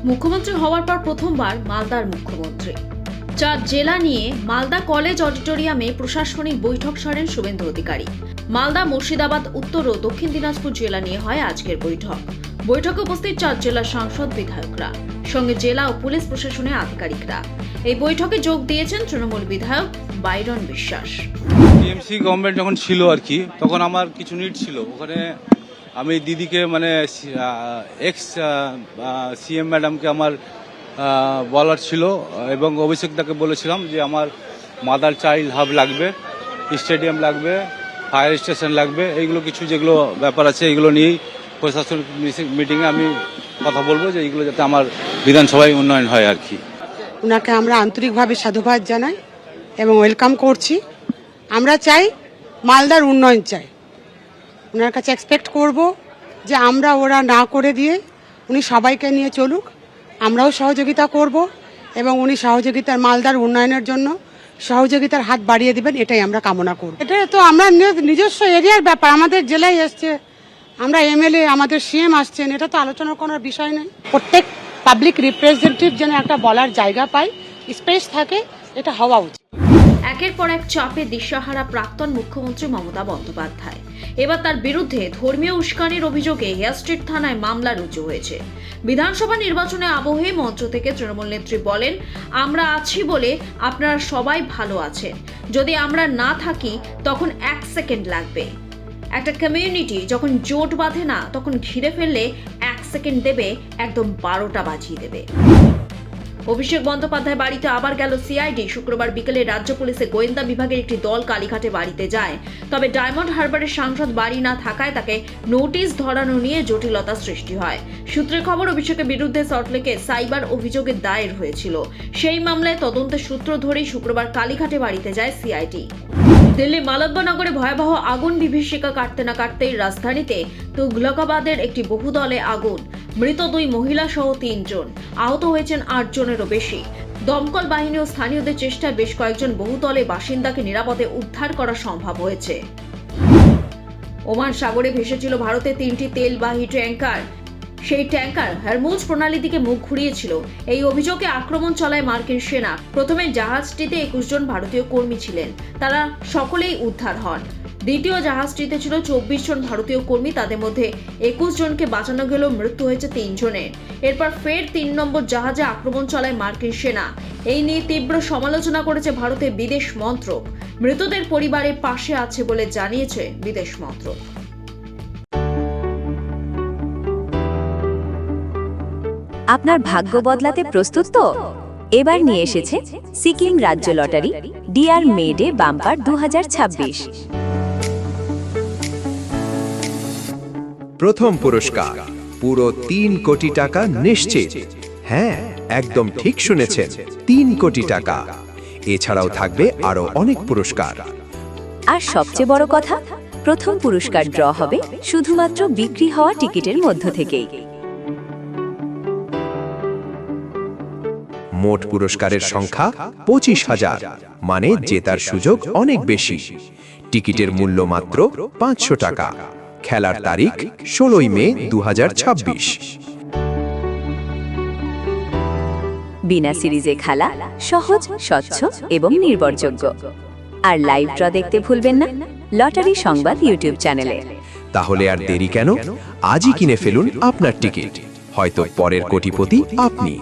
মুখ্যমন্ত্রী হওয়ার পর প্রথমবার মালদার মুখ্যমন্ত্রী। 4 জেলা নিয়ে মালদা কলেজ অডিটোরিয়ামে প্রশাসনিক বৈঠক সারেন শুভেন্দু অধিকারী। মালদা, মুর্শিদাবাদ, উত্তর ও দক্ষিণ দিনাজপুর জেলা নিয়ে হয় আজকের বৈঠক। বৈঠকে উপস্থিত 4 জেলার সাংসদ, বিধায়করা, সঙ্গে জেলা ও পুলিশ প্রশাসনের আধিকারিকরা। এই বৈঠকে যোগ দিয়েছেন তৃণমূল বিধায়ক বাইরন বিশ্বাস। টিএমসি গভর্নমেন্ট যখন ছিল আর কি, তখন আমার কিছু নিড ছিল। ওখানে আমি দিদিকে মানে এক্স সিএম ম্যাডামকে আমার বলার ছিল এবং অভিষেক দাকে বলেছিলাম যে আমার মাদার চাইল্ড হাব লাগবে, স্টেডিয়াম লাগবে, ফায়ার স্টেশন লাগবে, এইগুলো কিছু যেগুলো ব্যাপার আছে এইগুলো নিয়েই প্রশাসনিক মিটিংয়ে আমি কথা বলবো যে এইগুলো যাতে আমার বিধানসভায় উন্নয়ন হয় আর কি। ওনাকে আমরা আন্তরিকভাবে সাধুবাদ জানাই এবং ওয়েলকাম করছি। আমরা চাই মালদার উন্নয়ন চাই। ওনার কাছে এক্সপেক্ট করব যে আমরা ওরা না করে দিয়ে উনি সবাইকে নিয়ে চলুক, আমরাও সহযোগিতা করব এবং উনি সহযোগিতার মালদার উন্নয়নের জন্য সহযোগিতার হাত বাড়িয়ে দেবেন, এটাই আমরা কামনা করব। এটা তো আমরা নিজস্ব এরিয়ার ব্যাপার, আমাদের জেলায় এসছে, আমরা এমএলএ, আমাদের সিএম আসছেন, এটা তো আলোচনা করার বিষয় নয়। প্রত্যেক পাবলিক রিপ্রেজেন্টেটিভ যেন একটা বলার জায়গা পায়, স্পেস থাকে, এটা হওয়া উচিত। একের পর এক চাপে দিশাহারা প্রাক্তন মুখ্যমন্ত্রী মমতা বন্দ্যোপাধ্যায়। এবার তার বিরুদ্ধে ধর্মীয় উস্কানির অভিযোগে হেয়ার স্ট্রিট থানায় মামলা রুজু হয়েছে। বিধানসভা নির্বাচনে আবহে মঞ্চ থেকে তৃণমূল নেত্রী বলেন, আমরা আছি বলে আপনারা সবাই ভালো আছেন, যদি আমরা না থাকি তখন 1 সেকেন্ড লাগবে। একটা কমিউনিটি যখন জোট বাঁধে না, তখন ঘিরে ফেললে 1 সেকেন্ড দেবে, একদম 12টা বাজিয়ে দেবে। অভিষেক বন্দ্যোপাধ্যায় বাড়িতে আবার গেল সিআইডি। শুক্রবার বিকেলে রাজ্য পুলিশের গোয়েন্দা বিভাগের একটি দল কালীঘাটে বাড়িতে যায়। তবে ডায়মন্ড হারবারের সাংসদ বাড়ি না থাকায় তাকে নোটিশ ধরানো নিয়ে জটিলতা সৃষ্টি হয়। সূত্রের খবর, অভিষেকের বিরুদ্ধে সল্টলেকে সাইবার অভিযোগের দায়ের হয়েছিল। সেই মামলায় তদন্তের সূত্র ধরেই শুক্রবার কালীঘাটে বাড়িতে যায় সিআইডি। দিল্লি মালব্যনগরে ভয়াবহ আগুন বিভীষিকা কাটতে না কাটতেই রাজধানীতে তুগলকাবাদের একটি বহুদলে আগুন। মৃত 2 মহিলা সহ 3 জন, আহত হয়েছেন 8 জনেরও বেশি। দমকল বাহিনী ও স্থানীয়দের চেষ্টায় বেশ কয়েকজন বহুতলে বাসিন্দাকে নিরাপদে উদ্ধার করা সম্ভব হয়েছে। ওমান সাগরে ভেসেছিল ভারতের 3টি তেলবাহী ট্যাঙ্কার। সেই ট্যাঙ্কার হরমুজ প্রণালী দিকে মুখ ঘুরিয়েছিল। এই অভিযোগে আক্রমণ চালায় মার্কিন সেনা। প্রথমে জাহাজটিতে 21 জন ভারতীয় কর্মী ছিলেন, তারা সকলেই উদ্ধার হন। দ্বিতীয় জাহাজটিতে ছিল 24 জন ভারতীয় কর্মী, তাদের মধ্যে 21 জনকে বাঁচানো গেলেও মৃত্যু হয়েছে 3 জনের। এরপর ফের 3 নম্বর জাহাজে আক্রমণ চালায় মার্কিন সেনা। এই নিয়ে তীব্র সমালোচনা করেছে ভারতের বিদেশ মন্ত্রক। মৃতদের পরিবারের পাশে আছে বলে জানিয়েছে বিদেশ মন্ত্রক। আপনার ভাগ্য বদলাতে প্রস্তুত তো? এবার নিয়ে এসেছে সিকিম রাজ্য লটারি ডিয়ার মেডে বাম্পার 2026। প্রথম পুরস্কার পুরো 3 কোটি টাকা নিশ্চিত। হ্যাঁ, একদম ঠিক শুনেছেন, 3 কোটি টাকা। এছাড়াও থাকবে আরো অনেক পুরস্কার। আর সবচেয়ে বড় কথা, প্রথম পুরস্কার ড্র হবে শুধুমাত্র বিক্রি হওয়া টিকিটের মধ্য থেকেই। মোট পুরস্কারের সংখ্যা 25,000, মানে জেতার সুযোগ অনেক বেশি। টিকিটের মূল্য মাত্র 500 টাকা। খেলার তারিখ 16 মে 2026। বিনা সিরিজে খেলা, সহজ, স্বচ্ছ এবং নির্ভরযোগ্য। আর লাইভ ড্র দেখতে ভুলবেন না লটারি সংবাদ ইউটিউব চ্যানেলে। তাহলে আর দেরি কেন? আজই কিনে ফেলুন আপনার টিকিট, হয়তো পরের কোটিপতি আপনি।